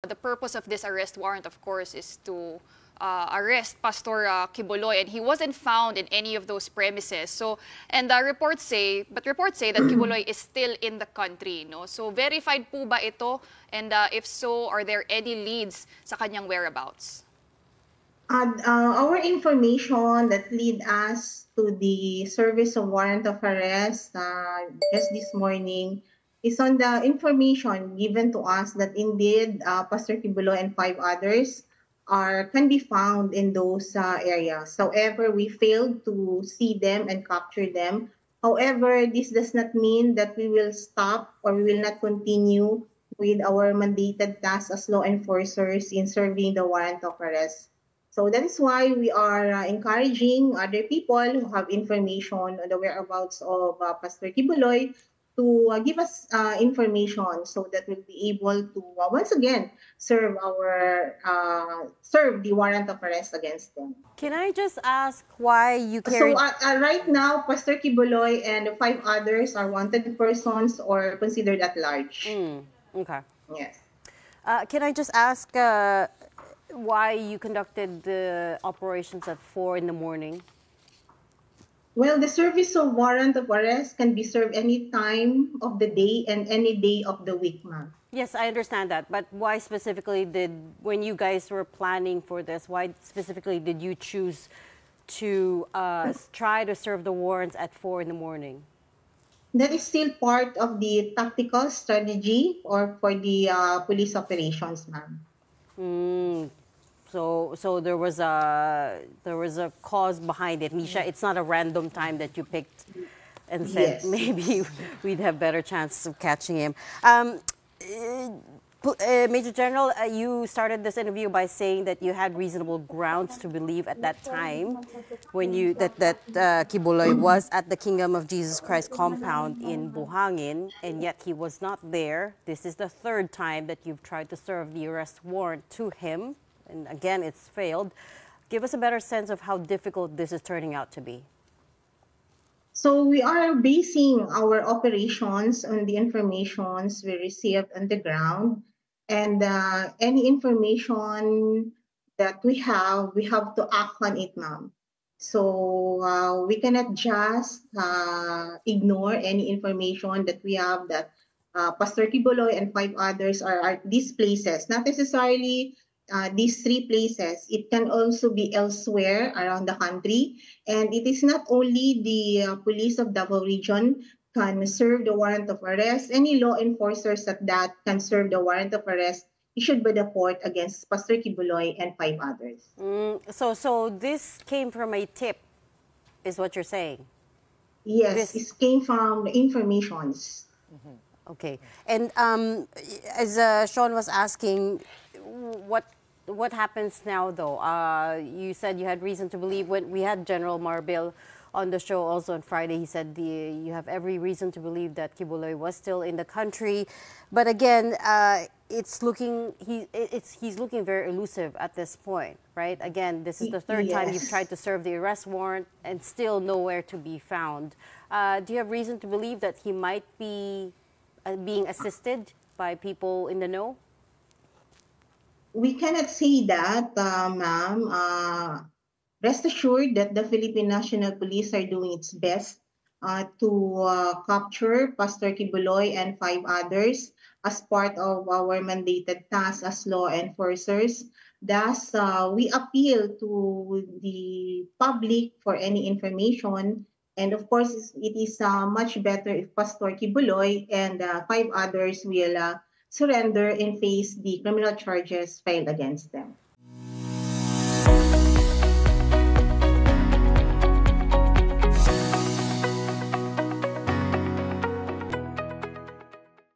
The purpose of this arrest warrant, of course, is to arrest Pastor Quiboloy, and he wasn't found in any of those premises. So, and reports say that Quiboloy is still in the country, no? So, verified po ba ito? And if so, are there any leads sa kanyang whereabouts? Our information that lead us to the service of warrant of arrest just this morning is on the information given to us that indeed Pastor Tibulo and 5 others can be found in those areas. However, we failed to see them and capture them. However, this does not mean that we will stop or we will not continue with our mandated tasks as law enforcers in serving the warrant of arrest. So that is why we are encouraging other people who have information on the whereabouts of Pastor Kibuloy to give us information so that we'll be able to once again serve the warrant of arrest against them. Can I just ask why you carried... So right now, Pastor Kibuloy and the 5 others are wanted persons or considered at large. Okay. Yes. Can I just ask why you conducted the operations at 4 in the morning? Well, the service of warrant of arrest can be served any time of the day and any day of the week, ma'am. Yes, I understand that. But why specifically when you guys were planning for this, why specifically did you choose to try to serve the warrants at 4 in the morning? That is still part of the tactical strategy or for the police operations, ma'am. So there was a cause behind it, Misha. It's not a random time that you picked and said maybe we'd have better chance of catching him. Major General, you started this interview by saying that you had reasonable grounds to believe at that time when that Quiboloy was at the Kingdom of Jesus Christ compound in Buhangin, and yet he was not there. This is the 3rd time that you've tried to serve the arrest warrant to him, and again, it's failed. Give us a better sense of how difficult this is turning out to be. So we are basing our operations on the informations we received on the ground, and any information that we have to act on it, ma'am. So we cannot just ignore any information that we have that Pastor Quiboloy and 5 others are at these places, not necessarily these 3 places. It can also be elsewhere around the country. And it is not only the police of Davao Region can serve the warrant of arrest. Any law enforcers that can serve the warrant of arrest issued by the court against Pastor Quiboloy and 5 others. So this came from a tip, is what you're saying? Yes, it came from the informations. Okay. And as Sean was asking, what happens now, though? You said you had reason to believe when we had General Marbil on the show also on Friday. He said you have every reason to believe that Quiboloy was still in the country. But again, he's looking very elusive at this point, right? Again, this is the 3rd time you've tried to serve the arrest warrant and still nowhere to be found. Do you have reason to believe that he might be being assisted by people in the know? We cannot say that, ma'am. Rest assured that the Philippine National Police are doing its best to capture Pastor Quiboloy and 5 others as part of our mandated task as law enforcers. Thus, we appeal to the public for any information. And of course, it is much better if Pastor Quiboloy and 5 others will surrender and face the criminal charges filed against them.